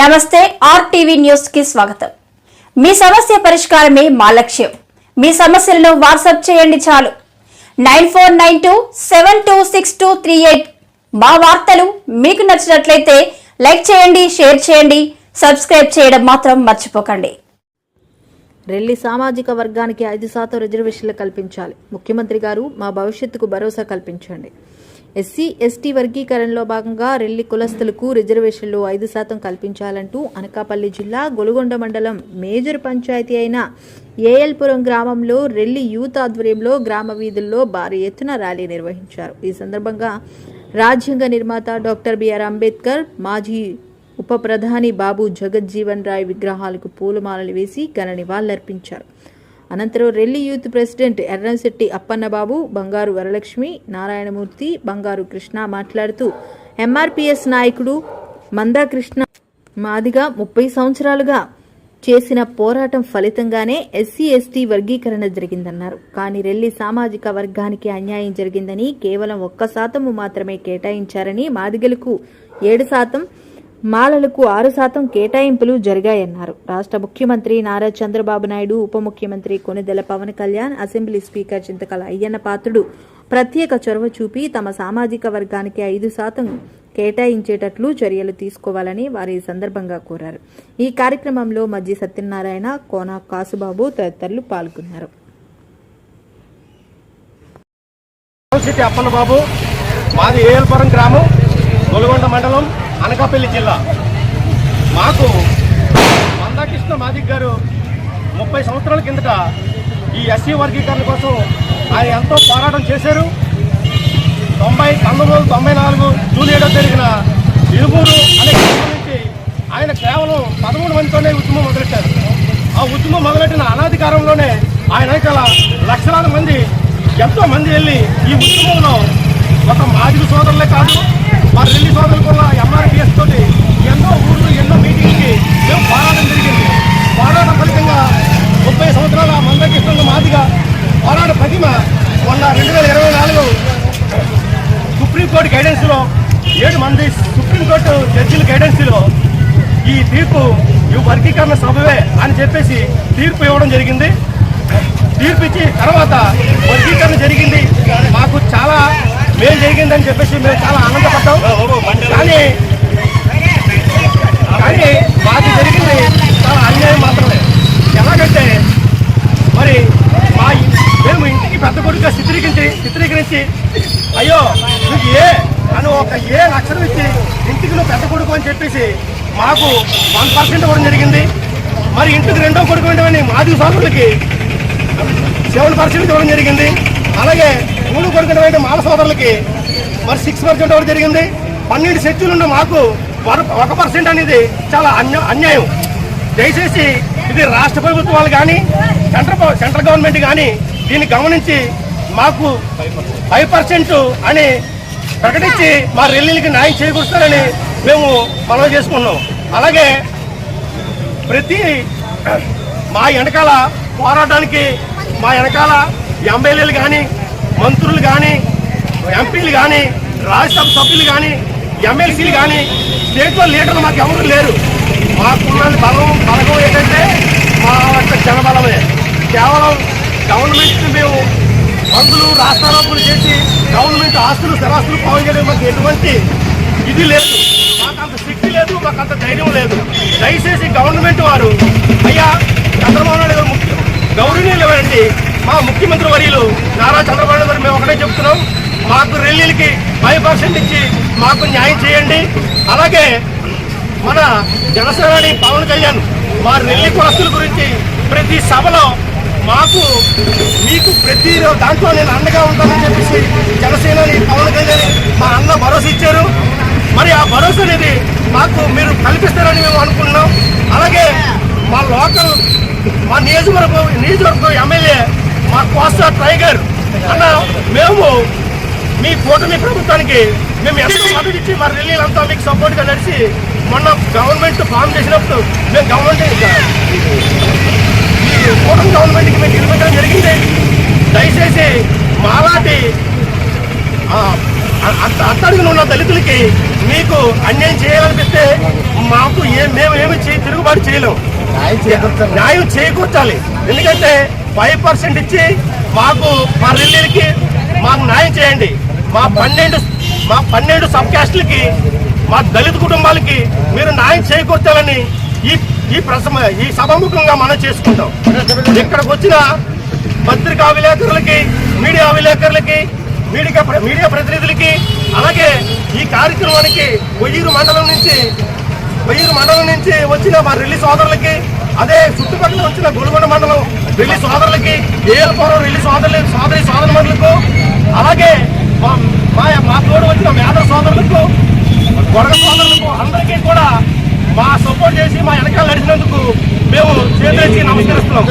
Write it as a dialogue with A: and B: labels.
A: నమస్తే RTV news కి స్వాగతం. మీ సమస్య పరిష్కారమే మా లక్ష్యం. మీ సమస్యలను వాట్సాప్ చేయండి చాలు. 9492726238. మా వార్తలు మీకు నచ్చినట్లయితే లైక్ చేయండి, షేర్ చేయండి, సబ్స్క్రైబ్ చేయడం మాత్రం మర్చిపోకండి.
B: రెల్లి సామాజిక వర్గానికి 5% రిజర్వేషన్లు కల్పించాలి. ముఖ్యమంత్రి గారు మా భవిష్యత్తుకు భరోసా కల్పించండి. ఎస్సీ ఎస్టీ వర్గీకరణలో భాగంగా రెల్లి కులస్తులకు రిజర్వేషన్లు 5% కల్పించాలంటూ అనకాపల్లి జిల్లా గొలుగొండ మండలం మేజర్ పంచాయతీ అయిన ఏఎల్పురం గ్రామంలో రెల్లి యూత్ ఆధ్వర్యంలో గ్రామ వీధుల్లో భారీ ఎత్తున ర్యాలీ నిర్వహించారు. ఈ సందర్భంగా రాజ్యాంగ నిర్మాత డాక్టర్ బిఆర్ అంబేద్కర్, మాజీ ఉప ప్రధాని బాబు జగజ్జీవన్ రాయ్ విగ్రహాలకు పూలమాలలు వేసి ఘన నివాళులర్పించారు. అనంతరం రెల్లి యూత్ ప్రెసిడెంట్ ఎర్రంశెట్టి అప్పన్నబాబు, బంగారు వరలక్ష్మి, నారాయణమూర్తి, బంగారు కృష్ణ మాట్లాడుతూ ఎంఆర్పీఎస్ నాయకుడు మందాకృష్ణ మాదిగా 30 సంవత్సరాలుగా చేసిన పోరాటం ఫలితంగానే ఎస్సీ ఎస్టీ వర్గీకరణ జరిగిందన్నారు. కానీ రెల్లి సామాజిక వర్గానికి అన్యాయం జరిగిందని కేవలం 1% మాత్రమే కేటాయించారని, మాదిగలకు 7%, మాలలకు 6% కేటాయింపులు జరిగాయన్నారు. రాష్ట్ర ముఖ్యమంత్రి నారా చంద్రబాబు నాయుడు, ఉప ముఖ్యమంత్రి కొణిదెల పవన్ కళ్యాణ్, అసెంబ్లీ స్పీకర్ చింతకల అయ్యన్న పాత్రుడు ప్రత్యేక చొరవ చూపి తమ సామాజిక వర్గానికి 5% కేటాయించేటట్లు చర్యలు తీసుకోవాలని వారు ఈ సందర్భంగా కోరారు. ఈ కార్యక్రమంలో మజ్జి సత్యనారాయణ, కోన కాసుబాబు తదితరులు పాల్గొన్నారు.
C: అప్పన్నబాబు, మాది ఏఎల్పురం గ్రామం, గొలుగొండ మండలం, అనకాపల్లి జిల్లా. మాకు మందాకృష్ణ మాదిక్ గారు 30 సంవత్సరాల కిందట ఈ ఎస్సీ వర్గీకరణ కోసం ఆయన ఎంతో పోరాటం చేశారు. 1994 జూన్ 7వ జరిగిన ఇరుమూరు అనే గ్రామం నుంచి ఆయన కేవలం 13 మందితోనే ఉద్యమం మొదలెట్టారు. ఆ ఉద్యమం మొదలెట్టిన అనాది కాలంలోనే ఆయన వెనకాల లక్షలాది మంది, ఎంతో మంది వెళ్ళి ఈ ఉద్యమంలో ఒక మాదిగ సోదరులే కాదు, మా రెల్లి సోదరులు కూడా ఎంఆర్పీఎస్ తోటి ఎన్నో ఊర్లు, ఎన్నో మీటింగ్కి మేము పోరాటం జరిగింది. పోరాట ఫలితంగా 30 సంవత్సరాల మందకృష్ణ మాదిగా పోరాట ప్రతిమ మొన్న 2024 సుప్రీంకోర్టు గైడెన్స్లో 7 మంది సుప్రీంకోర్టు జడ్జిల గైడెన్స్లో ఈ తీర్పు ఈ వర్గీకరణ సభవే అని చెప్పేసి తీర్పు ఇవ్వడం జరిగింది. తీర్పు ఇచ్చి తర్వాత వర్గీకరణ జరిగింది, మాకు చాలా మేలు జరిగిందని చెప్పేసి మేము చాలా ఆనందపడ్డాం. కానీ మాకు జరిగింది చాలా అన్యాయం మాత్రమే. ఎలాగంటే మరి మేము ఇంటికి పెద్ద కొడుకుగా చిత్రీకరించి అయ్యో నువ్వు అని ఒక అక్షరం ఇచ్చి ఇంటికి నువ్వు పెద్ద కొడుకు అని చెప్పేసి మాకు 1% ఇవ్వడం జరిగింది. మరి ఇంటికి రెండో కొడుకు ఉండేవని మాదిగ సోదరులకి 7% ఇవ్వడం జరిగింది. అలాగే 3 కొడుకున్నటువంటి మాల సోదరులకి మరి 6% ఇవ్వడం జరిగింది. 12 షెడ్యూల్ ఉన్న మాకు 1% అనేది చాలా అన్యాయం. దయచేసి ఇది రాష్ట్ర ప్రభుత్వాలు కానీ సెంట్రల్ గవర్నమెంట్ కానీ దీన్ని గమనించి మాకు 5% అని ప్రకటించి మా రెల్లీలకి న్యాయం చేకూరుస్తారని మేము మనవి చేసుకున్నాం. అలాగే ప్రతి మా వెనకాల పోరాటానికి మా వెనకాల ఎమ్మెల్యేలు కానీ, మంత్రులు కానీ, ఎంపీలు కానీ, రాజ్యసభ సభ్యులు కానీ, ఎమ్మెల్సీలు కానీ, స్టేట్లో లీడర్లు మాకు ఎవరు లేరు. మాకున్న బలగం ఏంటంటే మా యొక్క జనబలమే. కేవలం గవర్నమెంట్ని మేము మందులు రాస్తారోపులు చేసి గవర్నమెంట్ ఆస్తులు స్థిరాస్తులు పాలన చేయడం మాకు ఎటువంటి ఇది లేదు. మాకు అంత శక్తి లేదు, మాకు అంత ధైర్యం లేదు. దయచేసి గవర్నమెంట్ వారు అయ్యా చంద్రబాబు నాయుడు గారు గౌరవనీయులు ఇవ్వండి. మా ముఖ్యమంత్రి వర్యులు నారా చంద్రబాబు నాయుడు గారు మేము ఒకటే చెప్తున్నాం, మాకు రెల్లీలకి 5% ఇచ్చి మాకు న్యాయం చేయండి. అలాగే మన జనసేనాని పవన్ కళ్యాణ్ మా రెల్లి కులస్తుల గురించి ప్రతి సభలో మీకు ప్రతి దాంట్లో నేను అండగా ఉంటానని చెప్పేసి జనసేనాని పవన్ కళ్యాణ్ మా అన్న భరోసా ఇచ్చారు. మరి ఆ భరోసా అనేది మాకు మీరు కల్పిస్తారని మేము అనుకుంటున్నాం. అలాగే మా లోకల్ మా నియోజకవర్గం ఎమ్మెల్యే మా కోస్తా టైగర్ అన్న మేము మీ కూటమి ప్రభుత్వానికి మేము ఎంతో మద్దతు ఇచ్చి మా రెల్లీలంతా మీకు సపోర్ట్గా నడిచి మొన్న గవర్నమెంట్ ఫామ్ చేసినప్పుడు మేము కూటమి గవర్నమెంట్కి మేము నిలబెట్టడం జరిగింది. దయచేసి మాలాంటి అట్టడుగున ఉన్న దళితులకి మీకు అన్యాయం చేయాలనిపిస్తే మాకు మేము తిరుగుబాటు చేయలేము. న్యాయం చేకూర్చాలి. ఎందుకంటే 5% ఇచ్చి మాకు మా రెల్లీలకి మాకు న్యాయం చేయండి. మా 12 సబ్ క్యాస్ట్లకి మా దళిత కుటుంబాలకి మీరు న్యాయం చేకూర్చాలని ఈ సభాముఖంగా మనం చేసుకుంటాం. ఇక్కడికి వచ్చిన పత్రికా విలేకరులకి, మీడియా విలేకరులకి, మీడియా ప్రతినిధులకి, అలాగే ఈ కార్యక్రమానికి కొయ్యూరు మండలం నుంచి వచ్చిన మా రెల్లి సోదరులకి, అదే చుట్టుపక్కల వచ్చిన గొలుగొండ మండలం రెల్లి సోదరులకి, ఏఎల్పురం రెల్లి సోదరులకు, అలాగే మా తోడు వచ్చిన మేధ సోదరులకు, గొడగ సోదరులకు అందరికీ కూడా మా సపోర్ట్ చేసి మా వెనకాల నడిచినందుకు మేము చేతులెత్తి నమస్కరిస్తున్నాం.